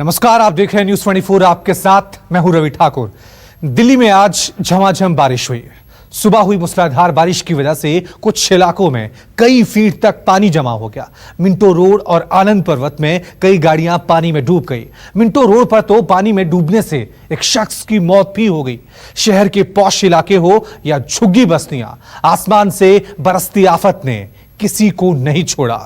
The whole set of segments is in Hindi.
नमस्कार, आप देख रहे हैं न्यूज़ 24। आपके साथ मैं हूं रवि ठाकुर। दिल्ली में आज झमाझम बारिश हुई। सुबह हुई मूसलाधार बारिश की वजह से कुछ इलाकों में कई फीट तक पानी जमा हो गया। मिंटो रोड और आनंद पर्वत में कई गाड़ियां पानी में डूब गई। मिंटो रोड पर तो पानी में डूबने से एक शख्स की मौत भी हो गई। शहर के पॉश इलाके हो या झुग्गी बस्तियां, आसमान से बरसती आफत ने किसी को नहीं छोड़ा।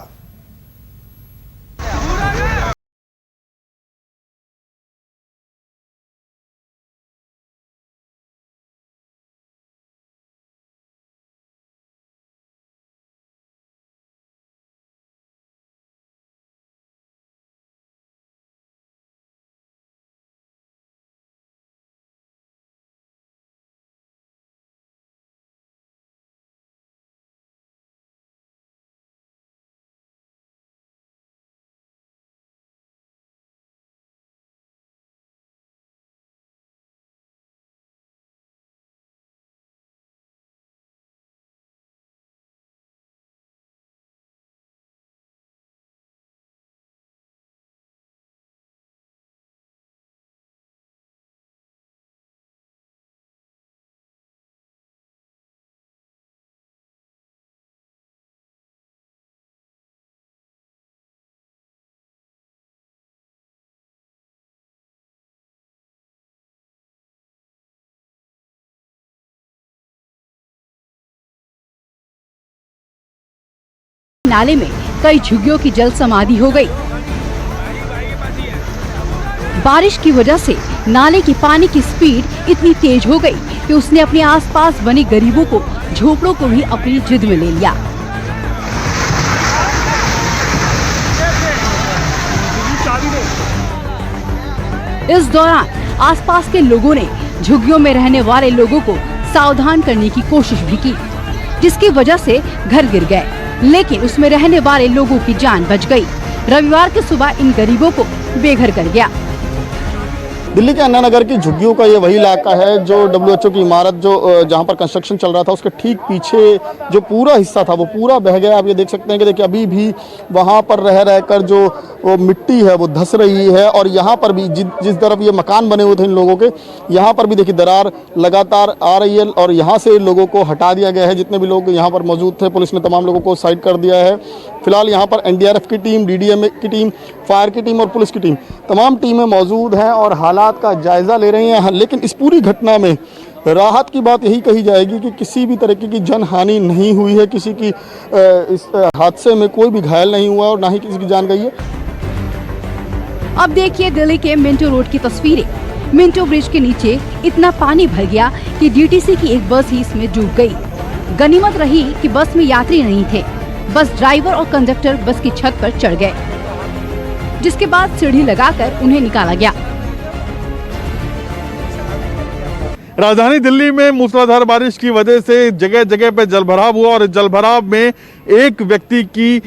नाले में कई झुग्गियों की जल समाधि हो गई। बारिश की वजह से नाले की पानी की स्पीड इतनी तेज हो गई कि उसने अपने आसपास बने गरीबों को, झोपड़ों को भी अपनी जिद में ले लिया। इस दौरान आसपास के लोगों ने झुग्गियों में रहने वाले लोगों को सावधान करने की कोशिश भी की, जिसकी वजह से घर गिर गए, लेकिन उसमें रहने वाले लोगों की जान बच गई। रविवार की सुबह इन गरीबों को बेघर कर गया। दिल्ली के अन्ना नगर की झुग्गियों का ये वही इलाका है जो WHO की इमारत जहाँ पर कंस्ट्रक्शन चल रहा था उसके ठीक पीछे जो पूरा हिस्सा था वो पूरा बह गया। आप ये देख सकते हैं कि देखिए अभी भी वहाँ पर रहकर जो वो मिट्टी है वो धंस रही है और यहाँ पर भी जिस तरफ ये मकान बने हुए थे इन लोगों के, यहाँ पर भी देखिए दरार लगातार आ रही है और यहाँ से लोगों को हटा दिया गया है। जितने भी लोग यहाँ पर मौजूद थे, पुलिस ने तमाम लोगों को साइड कर दिया है। फिलहाल यहाँ पर NDRF की टीम, DDM की टीम, फायर की टीम और पुलिस की टीम, तमाम टीमें मौजूद हैं और हालात का जायजा ले रही हैं। लेकिन इस पूरी घटना में राहत की बात यही कही जाएगी कि किसी भी तरीके की जनहानि नहीं हुई है, किसी की इस हादसे में कोई भी घायल नहीं हुआ और ना ही किसी की जान गई है। अब देखिए दिल्ली के मिंटो रोड की तस्वीरें। मिंटो ब्रिज के नीचे इतना पानी भर गया कि DTC की एक बस ही इसमें डूब गई। गनीमत रही कि बस में यात्री नहीं थे। बस ड्राइवर और कंडक्टर बस की छत पर चढ़ गए, जिसके बाद सीढ़ी लगाकर उन्हें निकाला गया। राजधानी दिल्ली में मूसलाधार बारिश की वजह से जगह जगह पे जलभराव हुआ और जलभराव में एक व्यक्ति की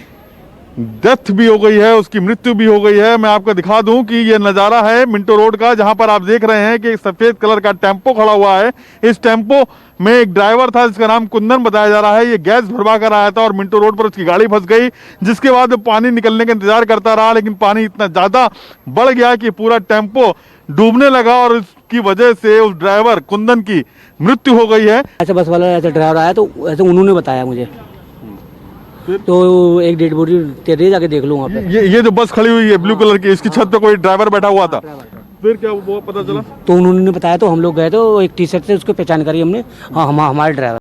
डेथ भी हो गई है, उसकी मृत्यु भी हो गई है। मैं आपको दिखा दूं कि ये नज़ारा है मिंटो रोड का, जहां पर आप देख रहे हैं कि एक सफेद कलर का टेम्पो खड़ा हुआ है। इस टेम्पो में एक ड्राइवर था जिसका नाम कुंदन बताया जा रहा है। ये गैस भरवा कर आया था और मिंटो रोड पर उसकी गाड़ी फंस गई, जिसके बाद पानी निकलने का इंतजार करता रहा, लेकिन पानी इतना ज़्यादा बढ़ गया कि पूरा टेम्पो डूबने लगा और इसकी वजह से उस ड्राइवर कुंदन की मृत्यु हो गई है। ऐसे बस वाला ऐसे ड्राइवर आया तो ऐसे उन्होंने बताया मुझे, तो एक डेड बॉडी तेरे जाके देख लो वहाँ पे। ये जो बस खड़ी हुई है ब्लू कलर की, इसकी छत पे कोई ड्राइवर बैठा हुआ था। फिर क्या वो पता चला? तो उन्होंने बताया, तो हम लोग गए तो एक टी-शर्ट से उसको पहचान करी हमने। हाँ, हमारे ड्राइवर।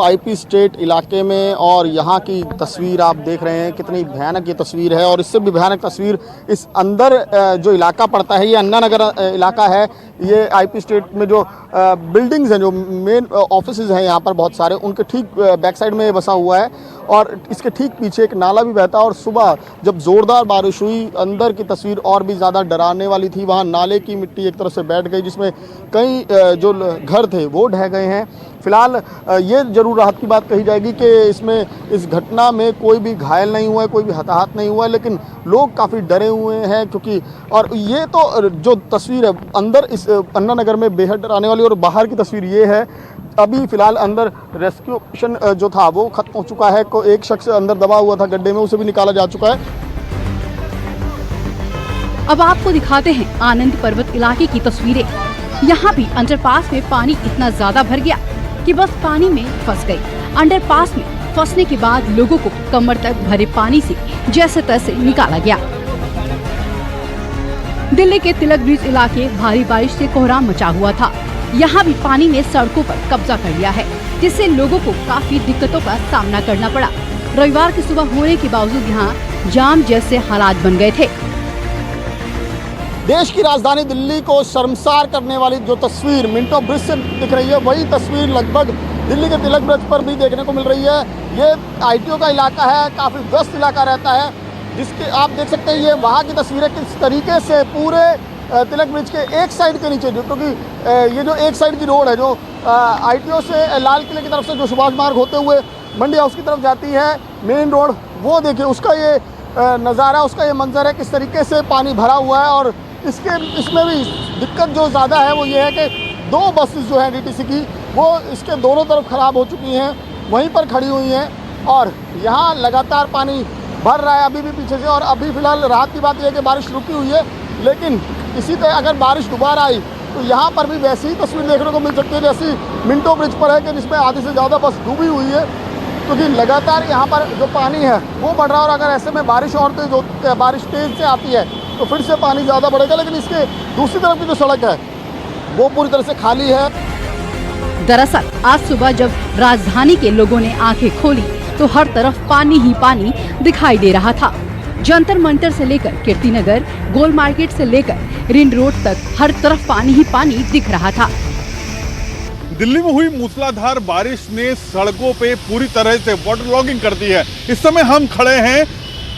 IP स्टेट इलाके में और यहाँ की तस्वीर आप देख रहे हैं, कितनी भयानक ये तस्वीर है। और इससे भी भयानक तस्वीर इस अंदर जो इलाका पड़ता है, ये अन्ना नगर इलाका है। ये IP स्टेट में जो बिल्डिंग्स हैं, जो मेन ऑफिसेज हैं यहाँ पर बहुत सारे, उनके ठीक बैक साइड में ये बसा हुआ है। और इसके ठीक पीछे एक नाला भी बहता है। और सुबह जब ज़ोरदार बारिश हुई, अंदर की तस्वीर और भी ज़्यादा डराने वाली थी। वहाँ नाले की मिट्टी एक तरफ से बैठ गई, जिसमें कई जो घर थे वो ढह गए हैं। फिलहाल ये जरूर राहत की बात कही जाएगी कि इस घटना में कोई भी घायल नहीं हुआ है, कोई भी हताहत नहीं हुआ है, लेकिन लोग काफ़ी डरे हुए हैं क्योंकि और ये तो जो तस्वीर है अंदर इस अन्ना नगर में बेहद डराने वाली, और बाहर की तस्वीर ये है। अभी फिलहाल अंदर रेस्क्यू ऑपरेशन जो था वो खत्म हो चुका है। एक शख्स अंदर दबा हुआ था गड्ढे में, उसे भी निकाला जा चुका है। अब आपको दिखाते हैं आनंद पर्वत इलाके की तस्वीरें। यहाँ भी अंडरपास में पानी इतना ज्यादा भर गया कि बस पानी में फंस गई। अंडरपास में फंसने के बाद लोगों को कमर तक भरे पानी से जैसे तैसे निकाला गया। दिल्ली के तिलक ब्रिज इलाके भारी बारिश से कोहराम मचा हुआ था। यहाँ भी पानी ने सड़कों पर कब्जा कर लिया है, जिससे लोगों को काफी दिक्कतों का सामना करना पड़ा। रविवार की सुबह होने के बावजूद यहाँ जाम जैसे हालात बन गए थे। देश की राजधानी दिल्ली को शर्मसार करने वाली जो तस्वीर मिंटो ब्रिज से दिख रही है, वही तस्वीर लगभग दिल्ली के तिलक ब्रिज पर भी देखने को मिल रही है। ये आईटीओ का इलाका है, काफ़ी व्यस्त इलाका रहता है, जिसके आप देख सकते हैं। ये वहाँ की तस्वीर है किस तरीके से पूरे तिलक ब्रिज के एक साइड के नीचे, जो क्योंकि ये जो एक साइड की रोड है जो आईटीओ से लाल किले की तरफ से जो सुभाष मार्ग होते हुए मंडी हाउस की तरफ जाती है मेन रोड, वो देखिए उसका ये नज़ारा, उसका ये मंजर है किस तरीके से पानी भरा हुआ है। और इसमें भी दिक्कत जो ज़्यादा है वो ये है कि दो बसेस जो हैं डीटीसी की वो इसके दोनों तरफ ख़राब हो चुकी हैं, वहीं पर खड़ी हुई हैं और यहाँ लगातार पानी भर रहा है अभी भी पीछे से। और अभी फ़िलहाल राहत की बात यह है कि बारिश रुकी हुई है, लेकिन इसी तरह अगर बारिश दोबारा आई तो यहाँ पर भी वैसी ही तस्वीर देखने को मिल सकती है जैसी मिंटो ब्रिज पर है कि जिसमें आधी से ज़्यादा बस डूबी हुई है, क्योंकि लगातार यहाँ पर जो पानी है वो बढ़ रहा है। और अगर ऐसे में बारिश और बारिश तेज़ से आती है तो फिर से पानी ज़्यादा बढ़ेगा। लेकिन इसके दूसरी तरफ की जो सड़क है वो पूरी तरह से खाली है। दरअसल आज सुबह जब राजधानी के लोगों ने आंखें खोली तो हर तरफ पानी ही पानी दिखाई दे रहा था। जंतर मंतर से लेकर कीर्तिनगर, गोल मार्केट से लेकर रिंग रोड तक हर तरफ पानी ही पानी दिख रहा था। दिल्ली में हुई मूसलाधार बारिश ने सड़कों पे पूरी तरह से वाटर लॉगिंग कर दी है। इस समय हम खड़े हैं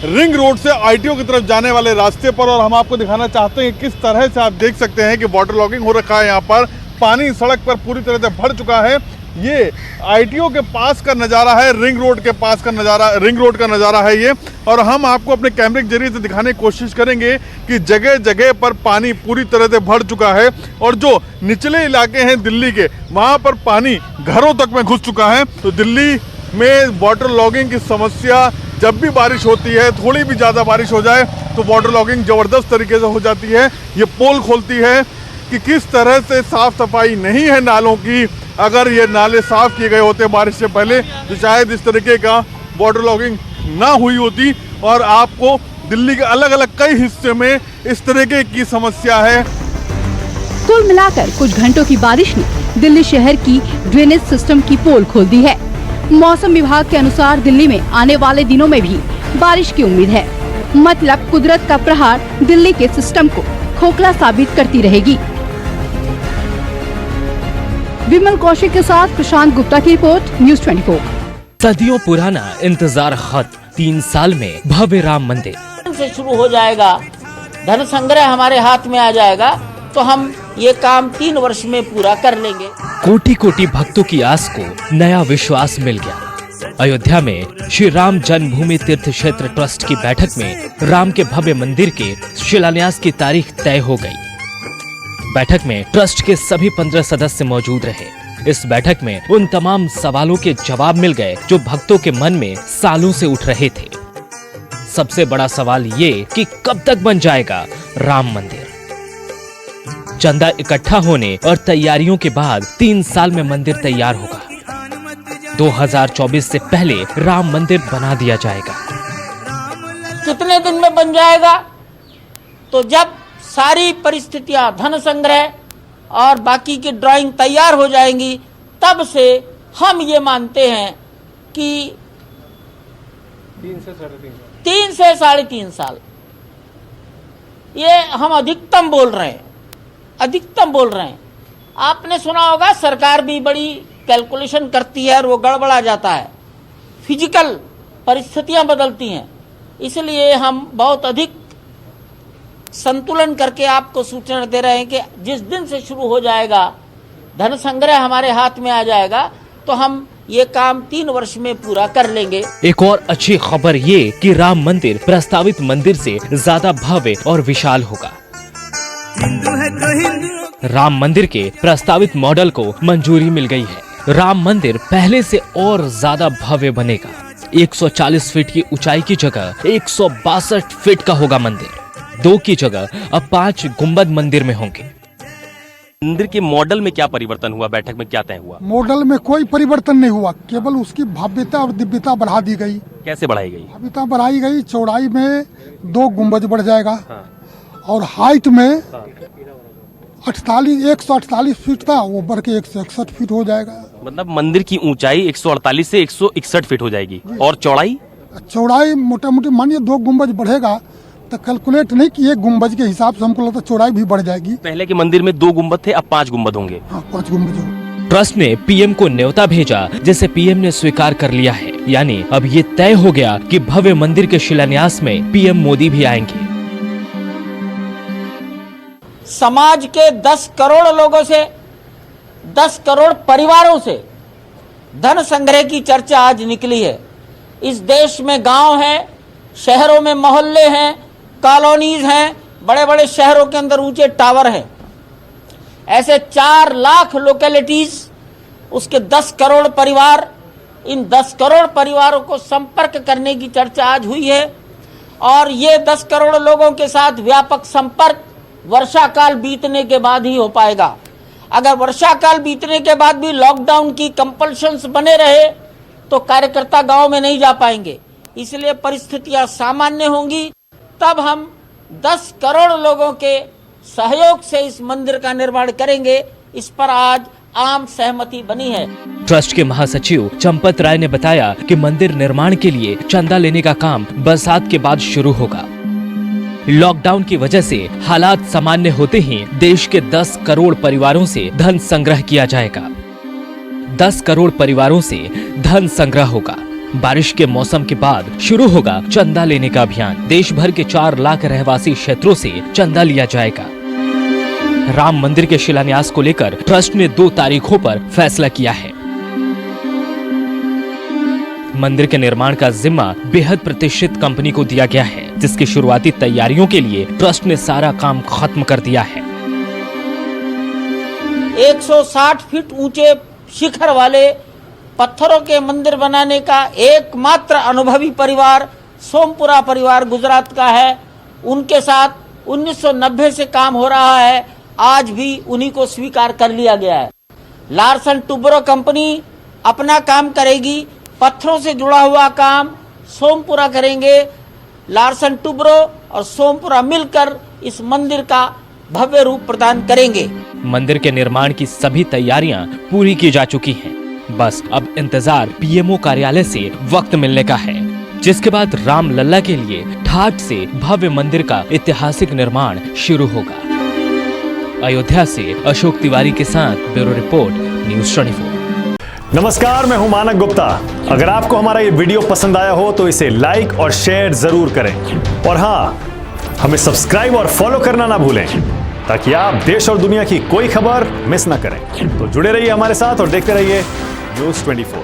रिंग रोड से आईटीओ की तरफ जाने वाले रास्ते पर और हम आपको दिखाना चाहते हैं किस तरह से आप देख सकते हैं कि वाटर लॉगिंग हो रखा है। यहाँ पर पानी सड़क पर पूरी तरह से भर चुका है। ये आईटीओ के पास का नज़ारा है, रिंग रोड के पास का नज़ारा, रिंग रोड का नज़ारा है ये। और हम आपको अपने कैमरे के जरिए से दिखाने की कोशिश करेंगे कि जगह जगह पर पानी पूरी तरह से भर चुका है और जो निचले इलाके हैं दिल्ली के, वहाँ पर पानी घरों तक में घुस चुका है। तो दिल्ली में वाटर लॉगिंग की समस्या जब भी बारिश होती है, थोड़ी भी ज़्यादा बारिश हो जाए तो वाटर लॉगिंग ज़बरदस्त तरीके से हो जाती है। ये पोल खोलती है कि किस तरह से साफ सफाई नहीं है नालों की। अगर ये नाले साफ किए गए होते बारिश से पहले तो शायद इस तरीके का वाटर लॉगिंग ना हुई होती। और आपको दिल्ली के अलग अलग कई हिस्से में इस तरीके की समस्या है। कुल मिलाकर कुछ घंटों की बारिश ने दिल्ली शहर की ड्रेनेज सिस्टम की पोल खोल दी है। मौसम विभाग के अनुसार दिल्ली में आने वाले दिनों में भी बारिश की उम्मीद है। मतलब कुदरत का प्रहार दिल्ली के सिस्टम को खोखला साबित करती रहेगी। विमल कौशिक के साथ प्रशांत गुप्ता की रिपोर्ट, न्यूज़ 24। सदियों पुराना इंतजार खत्म, 3 साल में भव्य राम मंदिर से शुरू हो जाएगा, धन संग्रह हमारे हाथ में आ जाएगा तो हम ये काम 3 वर्ष में पूरा कर लेंगे। कोटि कोटि भक्तों की आस को नया विश्वास मिल गया। अयोध्या में श्री राम जन्मभूमि तीर्थ क्षेत्र ट्रस्ट की बैठक में राम के भव्य मंदिर के शिलान्यास की तारीख तय हो गई। बैठक में ट्रस्ट के सभी 15 सदस्य मौजूद रहे। इस बैठक में उन तमाम सवालों के जवाब मिल गए जो भक्तों के मन में सालों से उठ रहे थे। सबसे बड़ा सवाल ये कि कब तक बन जाएगा राम मंदिर। चंदा इकट्ठा होने और तैयारियों के बाद 3 साल में मंदिर तैयार होगा। 2024 से पहले राम मंदिर बना दिया जाएगा। कितने दिन में बन जाएगा? तो जब सारी परिस्थितियां, धन संग्रह और बाकी की ड्राइंग तैयार हो जाएंगी, तब से हम ये मानते हैं कि 3 से साढ़े 3 साल, ये हम अधिकतम बोल रहे हैं, अधिकतम बोल रहे हैं। आपने सुना होगा सरकार भी बड़ी कैलकुलेशन करती है और वो गड़बड़ा जाता है। फिजिकल परिस्थितियां बदलती हैं, इसलिए हम बहुत अधिक संतुलन करके आपको सूचना दे रहे हैं कि जिस दिन से शुरू हो जाएगा, धन संग्रह हमारे हाथ में आ जाएगा, तो हम ये काम 3 वर्ष में पूरा कर लेंगे। एक और अच्छी खबर ये कि राम मंदिर प्रस्तावित मंदिर से ज्यादा भव्य और विशाल होगा। राम मंदिर के प्रस्तावित मॉडल को मंजूरी मिल गई है। राम मंदिर पहले से और ज्यादा भव्य बनेगा। 140 फीट की ऊंचाई की जगह 162 फीट का होगा मंदिर। 2 की जगह अब 5 गुंबद मंदिर में होंगे। मंदिर के मॉडल में क्या परिवर्तन हुआ? बैठक में क्या तय हुआ? मॉडल में कोई परिवर्तन नहीं हुआ, केवल उसकी भव्यता और दिव्यता बढ़ा दी गई। कैसे बढ़ाई गई? भव्यता बढ़ाई गई, चौड़ाई में 2 गुंबज बढ़ जाएगा। और हाइट में 148 फीट था, वो बढ़ के 161 फीट हो जाएगा। मतलब मंदिर की ऊंचाई 148 से 161 फीट हो जाएगी। और चौड़ाई? चौड़ाई मोटा मोटी मानिए 2 गुंबज बढ़ेगा, तो कैलकुलेट नहीं कि 1 गुंबज के हिसाब से हमको लगता चौड़ाई भी बढ़ जाएगी। पहले के मंदिर में 2 गुंबद थे, अब 5 गुंबद होंगे। हाँ, 5 गुंबज होंगे। ट्रस्ट ने पीएम को न्योता भेजा, जिसे पीएम ने स्वीकार कर लिया है। यानी अब ये तय हो गया कि भव्य मंदिर के शिलान्यास में पीएम मोदी भी आएंगे। समाज के 10 करोड़ लोगों से, 10 करोड़ परिवारों से धन संग्रह की चर्चा आज निकली है। इस देश में गांव हैं, शहरों में मोहल्ले हैं, कॉलोनीज हैं, बड़े बड़े शहरों के अंदर ऊंचे टावर हैं। ऐसे 4 लाख लोकेलिटीज, उसके 10 करोड़ परिवार, इन 10 करोड़ परिवारों को संपर्क करने की चर्चा आज हुई है। और ये 10 करोड़ लोगों के साथ व्यापक संपर्क वर्षा काल बीतने के बाद ही हो पाएगा। अगर वर्षा काल बीतने के बाद भी लॉकडाउन की कंपल्शंस बने रहे तो कार्यकर्ता गांव में नहीं जा पाएंगे। इसलिए परिस्थितियां सामान्य होंगी, तब हम 10 करोड़ लोगों के सहयोग से इस मंदिर का निर्माण करेंगे। इस पर आज आम सहमति बनी है। ट्रस्ट के महासचिव चंपत राय ने बताया कि मंदिर निर्माण के लिए चंदा लेने का काम बरसात के बाद शुरू होगा। लॉकडाउन की वजह से हालात सामान्य होते ही देश के 10 करोड़ परिवारों से धन संग्रह किया जाएगा। 10 करोड़ परिवारों से धन संग्रह होगा। बारिश के मौसम के बाद शुरू होगा चंदा लेने का अभियान। देश भर के 4 लाख रहवासी क्षेत्रों से चंदा लिया जाएगा। राम मंदिर के शिलान्यास को लेकर ट्रस्ट ने 2 तारीखों पर फैसला किया है। मंदिर के निर्माण का जिम्मा बेहद प्रतिष्ठित कंपनी को दिया गया है, जिसकी शुरुआती तैयारियों के लिए ट्रस्ट ने सारा काम खत्म कर दिया है। 160 फीट ऊंचे शिखर वाले पत्थरों के मंदिर बनाने का एकमात्र अनुभवी परिवार सोमपुरा परिवार गुजरात का है। उनके साथ 1990 से काम हो रहा है, आज भी उन्हीं को स्वीकार कर लिया गया है। लार्सन टुब्रो कंपनी अपना काम करेगी, पत्थरों से जुड़ा हुआ काम सोमपुरा करेंगे। लार्सन टुब्रो और सोमपुरा मिलकर इस मंदिर का भव्य रूप प्रदान करेंगे। मंदिर के निर्माण की सभी तैयारियां पूरी की जा चुकी हैं। बस अब इंतजार पीएमओ कार्यालय से वक्त मिलने का है, जिसके बाद राम लल्ला के लिए ठाठ से भव्य मंदिर का ऐतिहासिक निर्माण शुरू होगा। अयोध्या से अशोक तिवारी के साथ ब्यूरो रिपोर्ट, न्यूज़ 24। नमस्कार, मैं हूं मानक गुप्ता। अगर आपको हमारा ये वीडियो पसंद आया हो तो इसे लाइक और शेयर जरूर करें। और हाँ, हमें सब्सक्राइब और फॉलो करना ना भूलें, ताकि आप देश और दुनिया की कोई खबर मिस ना करें। तो जुड़े रहिए हमारे साथ और देखते रहिए न्यूज़ 24।